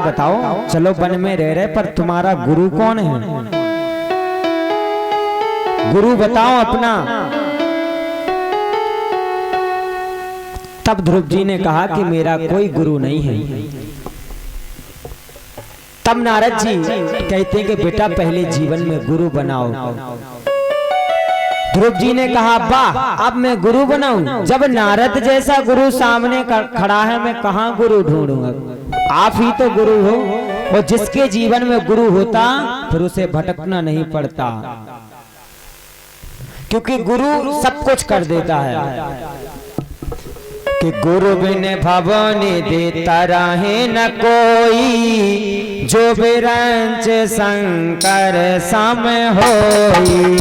बताओ, चलो वन में रह रहे पर तुम्हारा गुरु कौन है? गुरु बताओ अपना। तब ध्रुव जी ने कहा कि मेरा कोई गुरु नहीं है। तब नारद जी कहते हैं कि बेटा पहले जीवन में गुरु बनाओ। ध्रुव जी ने कहा वाह, अब मैं गुरु बनाऊं? जब नारद जैसा गुरु सामने खड़ा है मैं कहां गुरु ढूंढूंगा? आप ही तो गुरु हो। और जिसके जीवन में गुरु होता फिर उसे भटकना नहीं पड़ता, क्योंकि गुरु सब कुछ कर देता है। कि गुरु बिन भवनी देता रहे न कोई, जो बिरंच शंकर सम होई।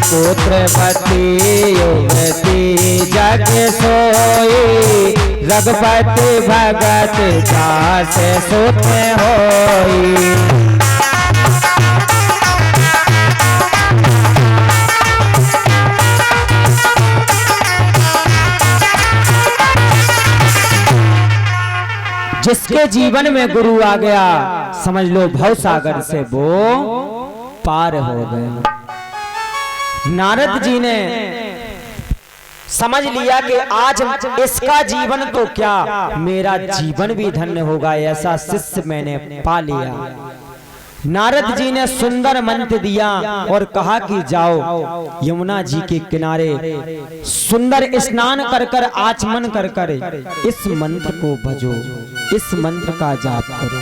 पुत्रपति युवती जग सोई, रघुपति भगत दास सुत होई। जिसके जीवन में गुरु आ गया समझ लो भव सागर से वो पार हो गए। नारद जी ने समझ लिया कि आज इसका जीवन तो क्या मेरा जीवन भी धन्य होगा, ऐसा शिष्य मैंने पा लिया। नारद जी ने सुंदर मंत्र दिया और कहा कि जाओ यमुना जी के किनारे सुंदर स्नान कर कर आचमन कर कर इस मंत्र को भजो, इस मंत्र का जाप करो।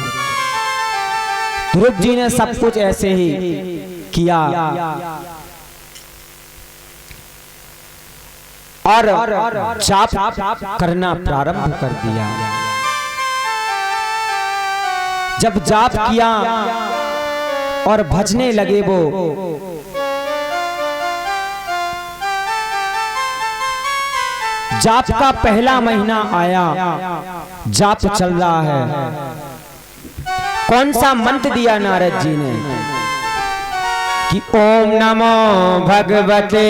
ध्रुव जी ने सब कुछ ऐसे ही किया और जाप करना प्रारंभ कर दिया। जब जाप किया और भजने लगे वो, जाप का पहला महीना आया, जाप चल रहा है। कौन सा मंत्र दिया नारद जी ने कि ओम नमो भगवते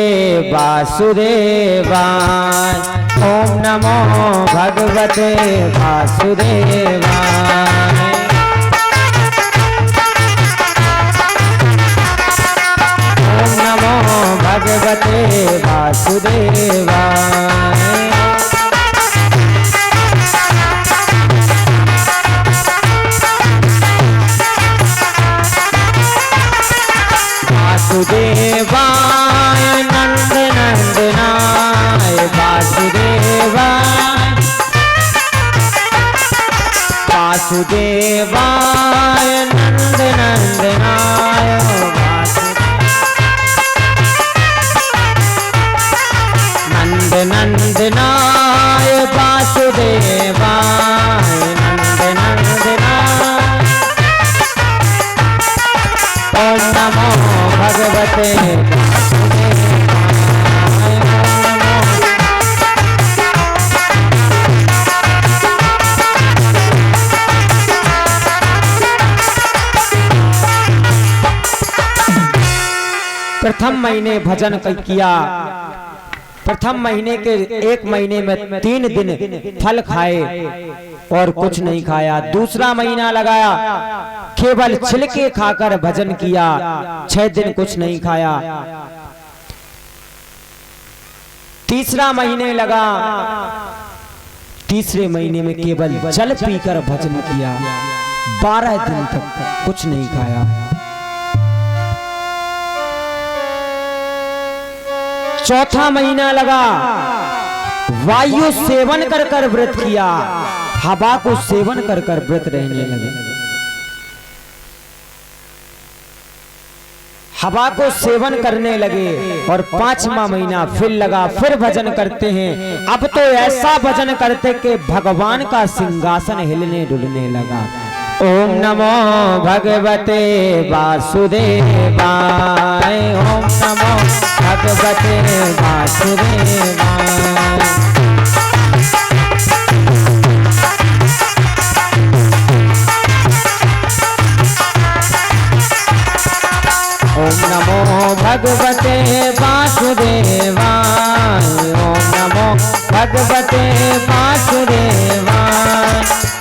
वासुदेवाय, ओम नमो भगवते वासुदेवाय। ओम नमो भगवते वासुदेवाय। वासुदेवाय नंद नंदनाय, वासुदेवाय वासुदेवाय नंद नंदनाय, नंद नंदनाय वासुदेवाय नंद नंदनाय। ओम नमो भगवते वासुदेवाय, प्रथम महीने भजन किया। प्रथम महीने के एक महीने में 3 दिन फल खाए और कुछ नहीं खाया। दूसरा महीना लगाया, केवल छिलके खाकर भजन किया, 6 दिन कुछ नहीं खाया। तीसरा महीने लगा, तीसरे महीने में केवल जल पीकर भजन किया, 12 दिन तक कुछ नहीं खाया। चौथा महीना लगा, वायु सेवन कर कर व्रत किया, हवा को सेवन कर कर व्रत रहने लगे। हवा को सेवन करने लगे और 5वां महीना फिर लगा, फिर भजन करते हैं। अब तो ऐसा भजन करते कि भगवान का सिंहासन हिलने डुलने लगा। ओम नमो भगवते वासुदेवाय, ओम नमो भगवते वासुदेवाय। ओम नमो भगवते वासुदेवाय, ओम नमो भगवते वासुदेवाय,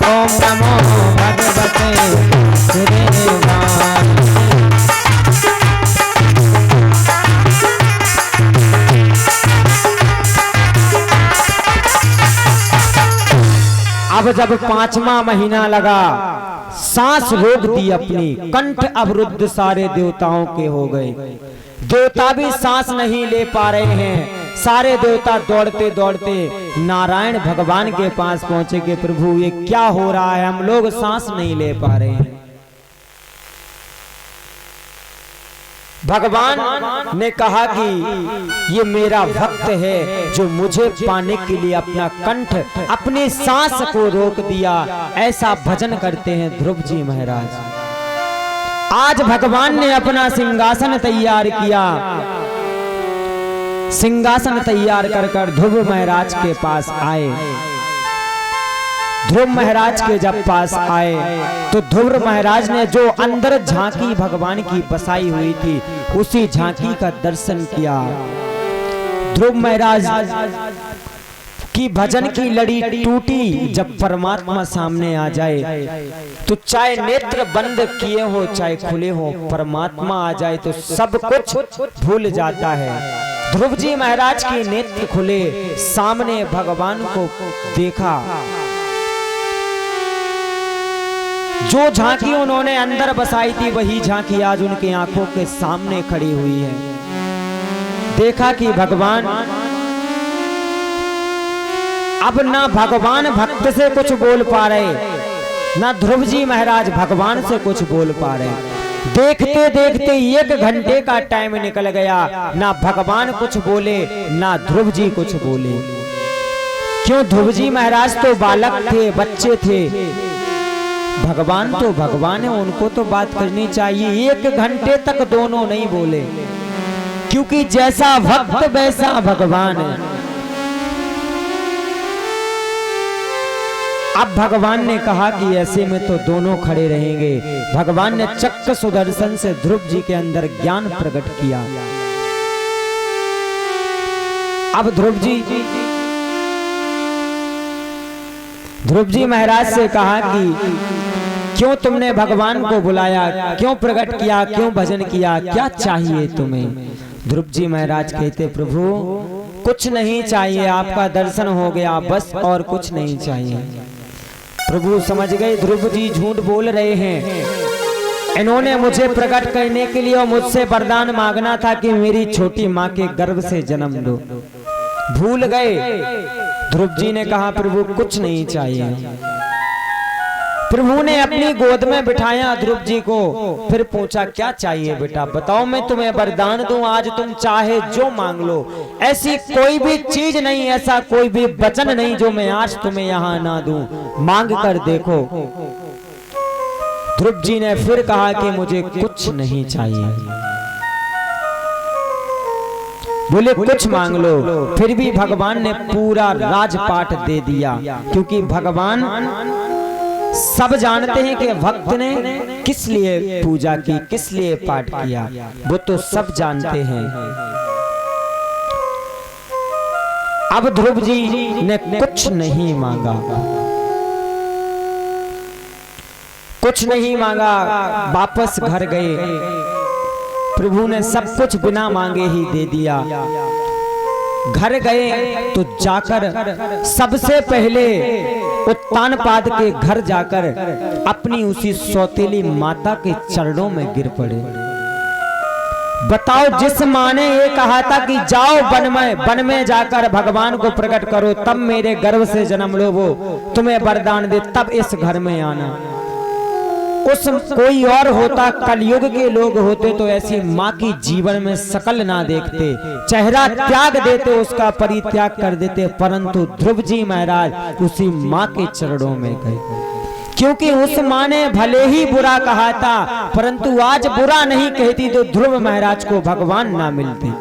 ओम नमो भगवते वासुदेवाय। अब जब 5वां महीना लगा, सांस रोक दी अपनी, कंठ अवरुद्ध सारे देवताओं के हो गए। देवता भी सांस नहीं ले पा रहे हैं। सारे देवता दौड़ते दौड़ते नारायण भगवान के पास पहुंचे कि प्रभु ये क्या हो रहा है, हम लोग सांस नहीं ले पा रहे हैं। भगवान ने कहा कि ये मेरा भक्त है जो मुझे पाने के लिए अपना कंठ, अपनी सांस को रोक दिया। ऐसा भजन करते हैं ध्रुव जी महाराज। आज भगवान ने अपना सिंहासन तैयार किया। सिंहासन तैयार कर ध्रुव महाराज के पास आए। ध्रुव महाराज के जब पास आए तो ध्रुव महाराज ने जो अंदर झांकी भगवान की बसाई हुई थी, उसी झांकी का दर्शन किया। ध्रुव महाराज की भजन की लड़ी टूटी। जब परमात्मा सामने आ जाए तो चाहे नेत्र बंद किए हो चाहे खुले हो, परमात्मा आ जाए तो सब कुछ भूल जाता है। ध्रुव जी महाराज के नेत्र खुले, सामने भगवान को देखा। जो झांकी उन्होंने अंदर बसाई थी, वही झांकी आज उनकी आंखों के सामने खड़ी हुई है। देखा कि भगवान, अब ना भगवान भक्त से कुछ बोल पा रहे, ना ध्रुव जी महाराज भगवान से कुछ बोल पा रहे। देखते देखते 1 घंटे का टाइम निकल गया, ना भगवान कुछ बोले ना ध्रुव जी कुछ बोले। क्यों? ध्रुव जी महाराज तो बालक थे, बच्चे थे। भगवान तो भगवान है, उनको तो बात करनी चाहिए। 1 घंटे तक दोनों नहीं बोले, क्योंकि जैसा भक्त वैसा भगवान है। अब भगवान ने कहा कि ऐसे में तो दोनों खड़े रहेंगे। भगवान ने चक्र सुदर्शन से ध्रुव जी के अंदर ज्ञान प्रकट किया। अब ध्रुव जी महाराज से कहा कि क्यों तुमने भगवान को बुलाया, क्यों प्रकट किया, क्यों भजन किया, क्या चाहिए तुम्हें? ध्रुव जी महाराज कहते, प्रभु कुछ नहीं चाहिए, आपका दर्शन हो गया बस, और कुछ नहीं चाहिए। प्रभु समझ गए ध्रुव जी झूठ बोल रहे हैं। इन्होंने मुझे प्रकट करने के लिए और मुझसे वरदान मांगना था कि मेरी छोटी माँ के गर्भ से जन्म दो। भूल गए। ध्रुव जी ने कहा, प्रभु कुछ नहीं चाहिए। प्रभु ने अपनी गोद में बिठाया ध्रुव जी को, फिर पूछा, क्या चाहिए बेटा, बताओ, मैं तुम्हें वरदान दूं, आज तुम चाहे जो मांग लो। ऐसी कोई भी चीज नहीं, ऐसा कोई भी वचन नहीं जो मैं आज तुम्हें यहाँ ना दूं, मांग कर देखो। ध्रुव जी ने फिर कहा कि मुझे कुछ नहीं चाहिए। बोले कुछ मांग लो। फिर भी भगवान ने पूरा राजपाट दे दिया, क्योंकि भगवान सब जानते हैं कि भक्त ने किस लिए पूजा की, किस लिए पाठ किया, वो तो सब जानते हैं। अब ध्रुव जी ने कुछ नहीं मांगा, कुछ नहीं मांगा, वापस घर गए। प्रभु ने सब कुछ बिना मांगे ही दे दिया। घर गए तो जाकर सबसे पहले उत्तानपाद के घर जाकर अपनी उसी सौतेली माता के चरणों में गिर पड़े। बताओ, जिस माँ ने ये कहा था कि जाओ वन में जाकर भगवान को प्रकट करो, तब मेरे गर्भ से जन्म लो, वो तुम्हें वरदान दे, तब इस घर में आना। उस कोई और होता, कलयुग के लोग होते तो ऐसी माँ की जीवन में शकल ना देखते, चेहरा त्याग देते, उसका परित्याग कर देते। परंतु ध्रुव जी महाराज उसी माँ के चरणों में गए, क्योंकि उस माँ ने भले ही बुरा कहा था, परंतु आज बुरा नहीं कहती तो ध्रुव महाराज को भगवान ना मिलते।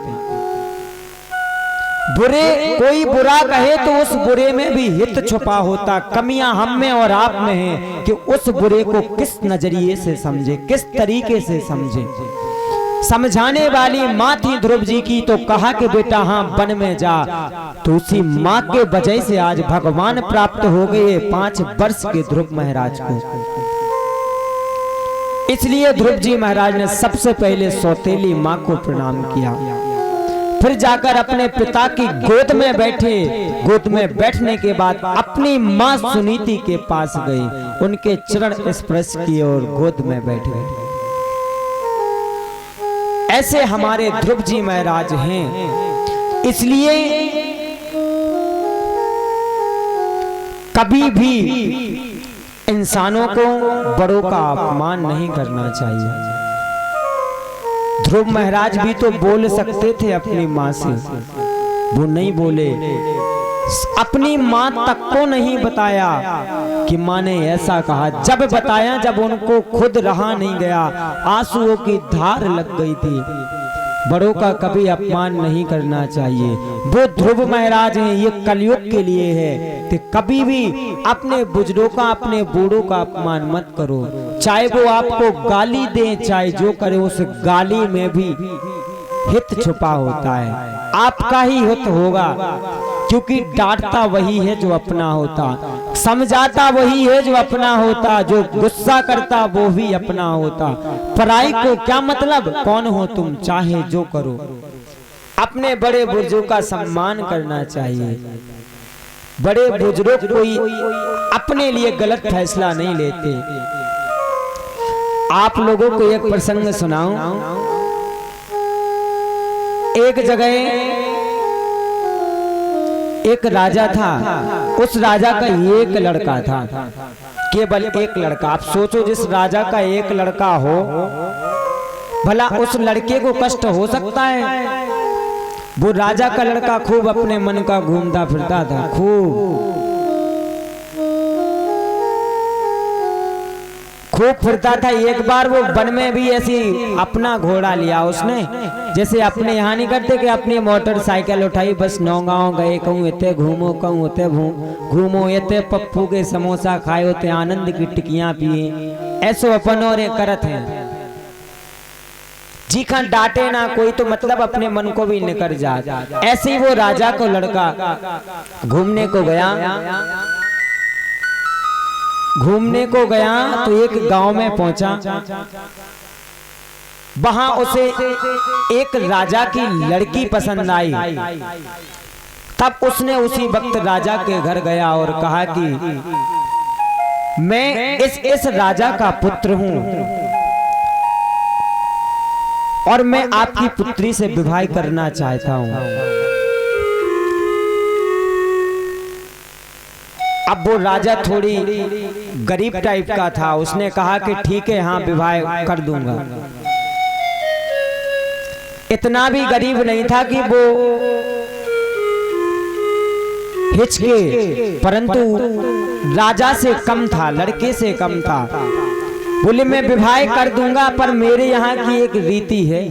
कोई बुरा कहे तो उस बुरे में भी हित छुपा होता। कमियां हम में और आप में हैं कि उस बुरे को किस नजरिए से समझे, किस तरीके से समझे। समझाने वाली माँ थी ध्रुव जी की, तो कहा कि बेटा हाँ वन में जा। तो उसी माँ के वजह से आज भगवान प्राप्त हो गए 5 वर्ष के ध्रुव महाराज को। इसलिए ध्रुव जी महाराज ने सबसे पहले सौतेली माँ को प्रणाम किया, फिर जाकर अपने पिता की गोद में बैठे। गोद में बैठने के बाद अपनी माँ सुनीति के पास गए, उनके चरण स्पर्श किए और गोद में बैठ गए। ऐसे हमारे ध्रुव जी महाराज हैं। इसलिए कभी भी इंसानों को बड़ों का अपमान नहीं करना चाहिए। ध्रुव महाराज भी तो बोल सकते थे अपनी माँ से, वो नहीं बोले। अपनी माँ तक को नहीं बताया कि माँ ने ऐसा कहा। जब बताया, जब उनको खुद रहा नहीं गया, आंसुओं की धार लग गई थी। बड़ों का कभी अपमान नहीं करना चाहिए। वो ध्रुव महाराज हैं, ये कलयुग के लिए है कि कभी भी अपने बुजुर्गों का, अपने बूढ़ों का अपमान मत करो। चाहे वो आपको गाली दें, चाहे जो करे, उस गाली में भी हित छुपा होता है, आपका ही हित होगा। क्योंकि डांटता वही है जो अपना होता, समझाता वही है जो अपना होता, जो गुस्सा करता वो भी अपना होता। पराई को क्या मतलब, कौन हो तुम, चाहे जो करो। अपने बड़े बुजुर्गों का सम्मान करना चाहिए। बड़े बुजुर्ग कोई अपने लिए गलत फैसला नहीं लेते। आप लोगों को एक प्रसंग सुनाऊं। एक जगह एक राजा था, उस राजा का एक लड़का था, केवल एक लड़का। आप सोचो, जिस राजा का एक लड़का हो, भला उस लड़के को कष्ट हो सकता है? वो राजा का लड़का खूब अपने मन का घूमता फिरता था, खूब फिरता था। एक बार वो वन में भी ऐसी अपना घोड़ा लिया उसने, जैसे अपने यहाँ नहीं करते कि अपनी मोटरसाइकिल उठाई, बस नौगांव गए, कहूँ इतने घूमो, कहूँ उतने घूमो, इतने पप्पू के समोसा खाए, उतने आनंद की टिकियां पिए, ऐसो अपन और करत हैं। जी खान डांटे ना कोई तो मतलब अपने मन को भी निकर जा। ऐसे ही वो राजा को लड़का घूमने को गया तो एक गांव में पहुंचा। वहां उसे एक राजा की लड़की पसंद आई। तब उसने उसी वक्त राजा के घर गया और कहा कि मैं इस राजा का पुत्र हूं और मैं आपकी पुत्री से विवाह करना चाहता हूं। अब वो राजा थोड़ी गरीब टाइप का था, उसने कहा कि ठीक है, हाँ विवाह कर दूंगा। इतना भी गरीब नहीं था कि वो हिचके, परंतु राजा से कम था, लड़के से कम था। बोले मैं विवाह कर दूंगा, पर मेरे यहाँ की एक रीति है,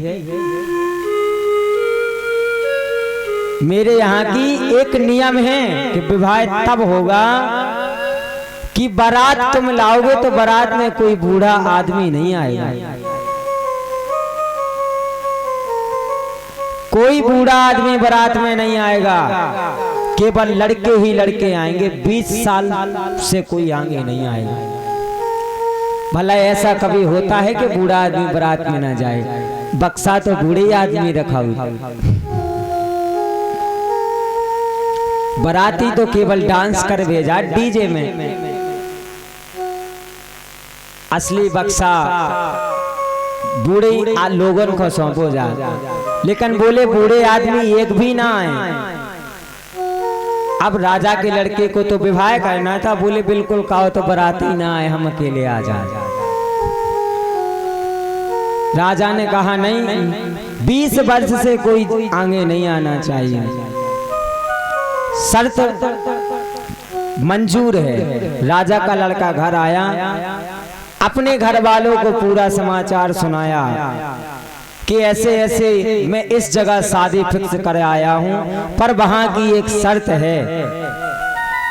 मेरे यहाँ की एक नियम है कि विवाह तब होगा कि बारात तुम लाओगे तो बारात में कोई बूढ़ा आदमी नहीं आएगा, कोई बूढ़ा आदमी बारात में नहीं आएगा, केवल लड़के ही लड़के आएंगे, 20 साल से कोई आगे नहीं आएगा। भला ऐसा कभी होता है कि बूढ़ा आदमी बारात में ना जाए? बक्सा तो बूढ़े आदमी रखा हुआ, बाराती तो केवल डांस कर भेजा डीजे में, असली बक्सा बूढ़े लोगों को सौंपो जा। लेकिन बोले बूढ़े आदमी एक भी ना आए। अब राजा के लड़के को तो विवाह करना था, बोले बिल्कुल कहो तो बाराती ना आए, हम अकेले आ जाए। राजा ने कहा नहीं, 20 वर्ष से कोई आगे नहीं आना चाहिए, शर्त मंजूर है। राजा का लड़का घर आया, अपने घर वालों को पूरा समाचार सुनाया कि ऐसे ऐसे मैं इस जगह शादी फिक्स कर आया हूं, पर वहां की एक शर्त है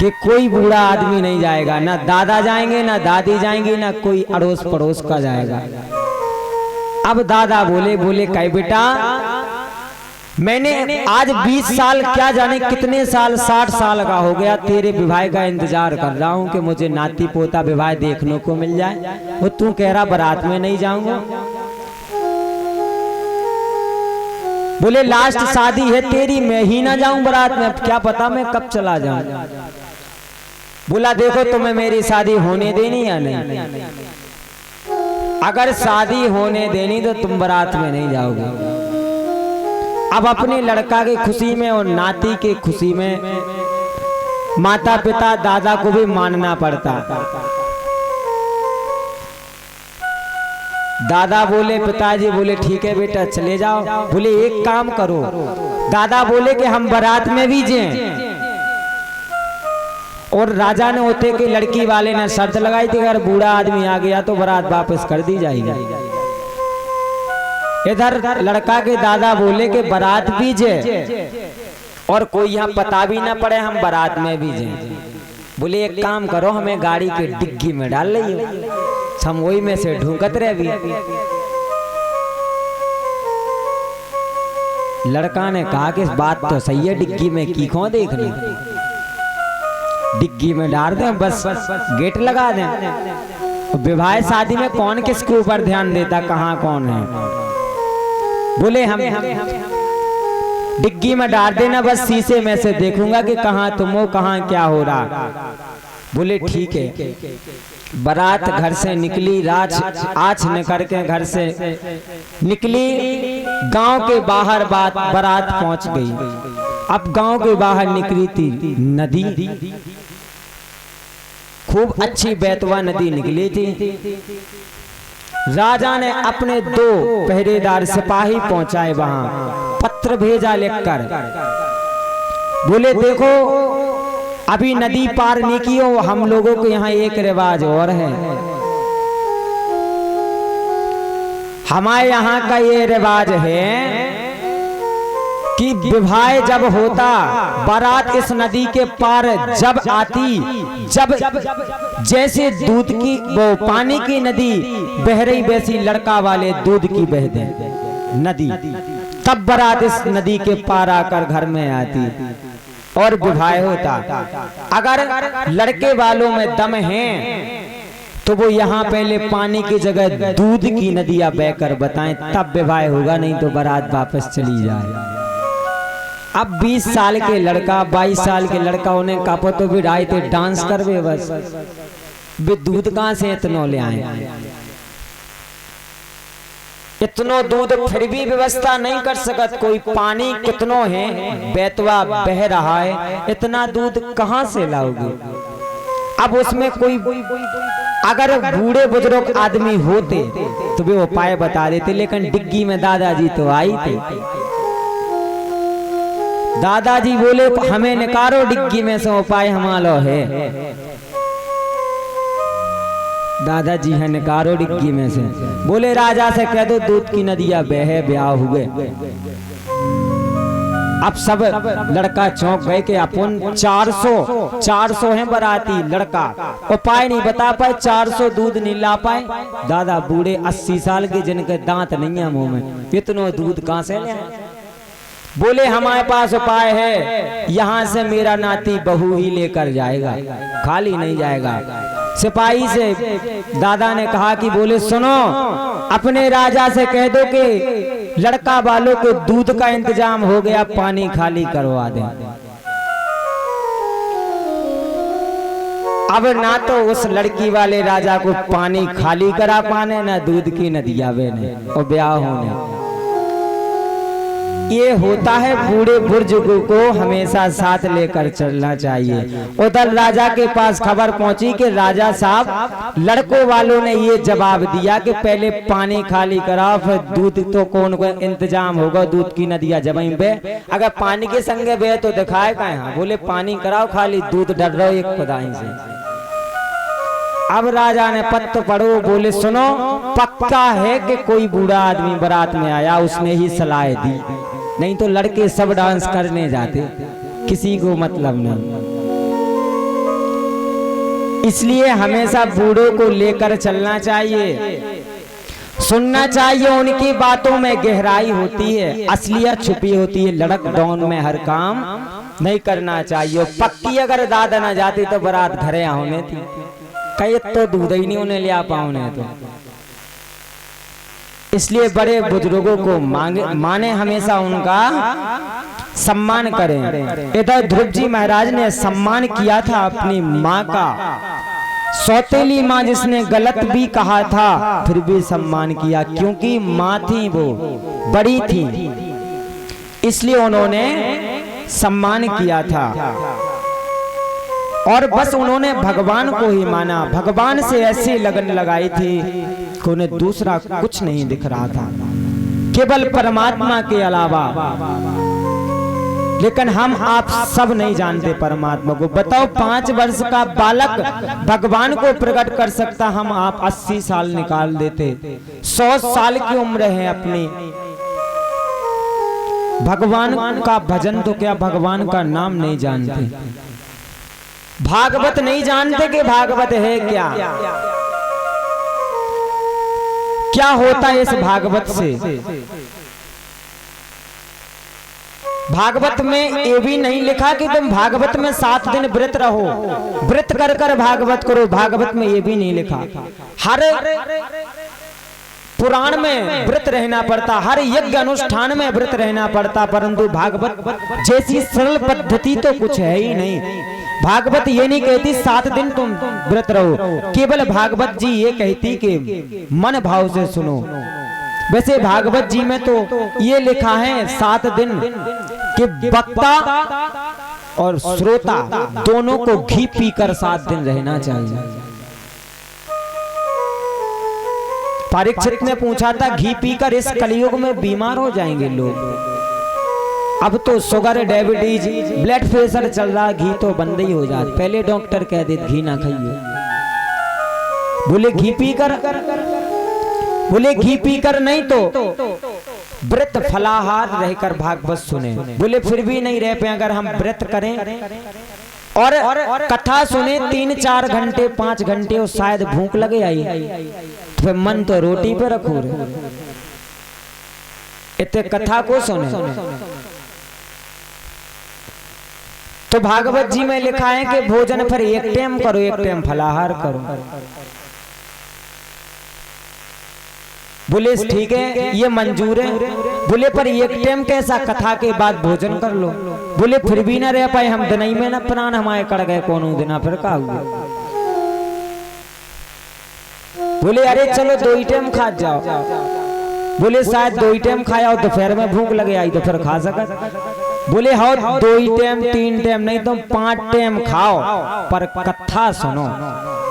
कि कोई बूढ़ा आदमी नहीं जाएगा, ना दादा जाएंगे, ना दादी जाएंगी, ना कोई अड़ोस पड़ोस का जाएगा। अब दादा बोले कई बेटा, मैंने आज 20 साल क्या जाने कितने साल 60 साल का हो गया तेरे विवाह का इंतजार कर रहा हूँ कि मुझे नाती पोता विवाह देखने को मिल जाए, वो तू कह रहा बारात में नहीं जाऊंगा। बोले लास्ट शादी है तेरी, मैं ही ना जाऊं बारात में, क्या पता मैं कब चला जाऊं। बोला देखो तुम्हें मेरी शादी होने देनी या नहीं, अगर शादी होने देनी तो तुम बारात में नहीं जाओगे। अब अपने लड़का की खुशी में और नाती की खुशी में माता पिता दादा को भी मानना पड़ता। दादा बोले, पिताजी बोले ठीक है बेटा चले जाओ। बोले एक काम करो, दादा बोले कि हम बारात में भी जाएं, और राजा ने होते कि लड़की वाले ने शर्त लगाई थी अगर बूढ़ा आदमी आ गया तो बारात वापस कर दी जाएगी। इधर लड़का के दादा बोले कि बारात भी जाए और कोई यहाँ पता भी ना पड़े हम बारात में भी जाए। बोले एक काम करो, हमें गाड़ी के डिग्गी में डाल ली, हम वही में से ढूंढत रहे भी। लड़का ने कहा कि इस बात तो सही है, डिग्गी में की खो देखने, डिग्गी में डाल दें बस गेट लगा दें। विवाह शादी में कौन किसके ऊपर ध्यान देता कहाँ कौन है। बोले हम डिग्गी में डाल देना, बस शीशे में से देखूंगा कि कहाँ तुम हो कहाँ क्या हो रहा। बोले ठीक है। बारात घर से निकली, आँच निकल के घर से निकली, गांव के बाहर बारात पहुंच गई। अब गांव के बाहर निकली थी नदी, खूब अच्छी बेतवा नदी निकली थी। राजा ने अपने 2 पहरेदार सिपाही पहुंचाए वहां, पत्र भेजा लिखकर। बोले देखो अभी नदी पार नहीं की हो, हम लोगों के यहाँ एक रिवाज और है। हमारे यहाँ का ये रिवाज है कि विवाह जब होता, बारात इस नदी के पार जब आती, जब जैसे दूध की वो पानी की नदी बह रही वैसी लड़का वाले दूध की बह दे नदी, तब बारात इस नदी के पार आकर घर में आती और विवाह होता। अगर लड़के वालों में दम है तो वो यहाँ पहले पानी की जगह दूध की नदियां बहकर बताएं, तब विवाह होगा, नहीं तो बारात वापस चली जाए। अब 20 साल के लड़का 22 साल के लड़का उन्हें कापो तो भी ढाई थे डांस करवे, बस वे दूध कहां से इतनो ले आए। इतनो दूध फिर भी व्यवस्था नहीं कर सकत, कोई पानी कितनो है बेतवा बह रहा है, इतना दूध कहां से लाओगे। अब उसमें कोई अगर बूढ़े बुजुर्ग आदमी होते तो वे उपाय बता देते, लेकिन डिग्गी में दादाजी तो आई थे। दादाजी बोले हमें निकारो डिग्गी में से, उपाय हमारो है। दादाजी है निकारो डिग्गी में से। बोले राजा से कह दो दूध की नदियां बहे, ब्याह हुए। अब सब लड़का चौंक गए कि अपन 400 है बराती लड़का, उपाय नहीं बता पाए, 400 दूध नहीं ला पाए। दादा बूढ़े 80 साल के, जिनके दांत नहीं है मुंह में, इतना दूध कहां से ले आए। बोले हमारे पास उपाय है, यहाँ से मेरा नाती बहू ही लेकर जाएगा, खाली नहीं जाएगा। सिपाही से दादा ने कहा कि बोले सुनो, अपने राजा से कह दो कि लड़का वालों को दूध का इंतजाम हो गया, पानी खाली करवा दें। अब ना तो उस लड़की वाले राजा को पानी खाली करा पाने, ना दूध की नदियां बहने और ब्याह होने। ये होता है बूढ़े बुजुर्गों को हमेशा साथ लेकर चलना चाहिए। उधर राजा के पास खबर पहुंची कि राजा साहब लड़कों वालों ने ये जवाब दिया कि पहले पानी खाली कराओ, फिर दूध तो कौन को इंतजाम होगा, दूध की नदियां जमीन पे, अगर पानी के संगे बहे तो दिखाएगा यहाँ। बोले पानी कराओ खाली, दूध डर रहो एक पदाई से। अब राजा ने पत्र पढ़ो, बोले सुनो पक्का है कि कोई बूढ़ा आदमी बारात में आया, उसने ही सलाह दी, नहीं तो लड़के सब डांस करने जाते, किसी को मतलब नहीं। इसलिए हमेशा बूढ़ों को लेकर चलना चाहिए। सुनना चाहिए, उनकी बातों में गहराई होती है, असलियत छुपी होती है। लड़क डॉन में हर काम नहीं करना चाहिए। पक्की अगर दादा ना जाती तो बारात घरे होने थी, कई तो दूध ही नहीं उन्हें ले आ पाओने। तो इसलिए बड़े बुजुर्गों को माने, हमेशा उनका सम्मान करें। इधर ध्रुव जी महाराज ने सम्मान किया था अपनी माँ का, सौतेली माँ जिसने गलत भी कहा था फिर भी सम्मान किया, क्योंकि माँ थी वो बड़ी थी, इसलिए उन्होंने सम्मान किया था। और बस उन्होंने भगवान को ही माना, भगवान से ऐसी लगन लगाई थी कि उन्हें दूसरा कुछ नहीं दिख रहा था, केवल परमात्मा के अलावा। लेकिन हम आप सब नहीं जानते परमात्मा को। बताओ 5 वर्ष का बालक भगवान को प्रकट कर सकता, हम आप 80 साल निकाल देते, 100 साल की उम्र है अपनी। भगवान का भजन तो क्या, भगवान का नाम नहीं जानते, भागवत नहीं जानते कि भागवत है क्या, क्या होता है इस भागवत से। भागवत में ये भी नहीं लिखा कि तुम भागवत में 7 दिन व्रत रहो, व्रत कर कर भागवत करो, भागवत में ये भी नहीं लिखा। हर पुराण में व्रत रहना पड़ता, हर यज्ञ अनुष्ठान में व्रत रहना पड़ता, परंतु भागवत जैसी सरल पद्धति तो कुछ है ही नहीं। भागवत ये नहीं कहती 7 दिन तुम व्रत रहो, केवल भागवत जी ये कहती कि मन भाव से सुनो। वैसे भागवत जी में तो ये लिखा है 7 दिन कि वक्ता और श्रोता दोनों को घी पीकर 7 दिन रहना चाहिए। परीक्षित ने पूछा था घी पीकर इस कलयुग में बीमार हो जाएंगे लोग। अब तो शुगर, डायबिटीज, ब्लड प्रेशर चल रहा, घी तो बंद ही हो जाता। पहले डॉक्टर कह देते घी ना खाइए, बोले घी पीकर, बोले घी पीकर नहीं तो व्रत फलाहार रहकर भागवत सुने। बोले फिर भी नहीं रह पे, अगर हम व्रत करें और कथा सुने 3-4 घंटे 5 घंटे और शायद भूख लगे आई, तो मन तो रोटी पे रखो रे, इतने कथा को सुने। तो भागवत जी में लिखा है कि भोजन फिर एक टाइम करो, एक टाइम फलाहार करो। बोले ठीक है ये मंजूर है। बोले पर एक टाइम कैसा, कथा के बाद भोजन कर लो। बोले फिर भी ना रह पाए हम, दिनई में ना प्राण हमारे कड़ गए कोनो दिना, फिर का हुआ। बोले अरे चलो 2 ही टाइम खा जाओ। बोले शायद 2 ही टाइम खाया हो, दोपहर में भूख लगे आई तो फिर खा सका। बोले हाँ 2 ही टाइम 3 टाइम नहीं तुम 5 टाइम खाओ पर कथा सुनो।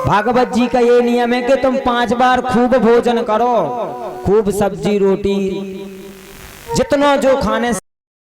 भागवत जी का ये नियम है कि तुम 5 बार खूब भोजन करो, खूब सब्जी रोटी जितना जो खाने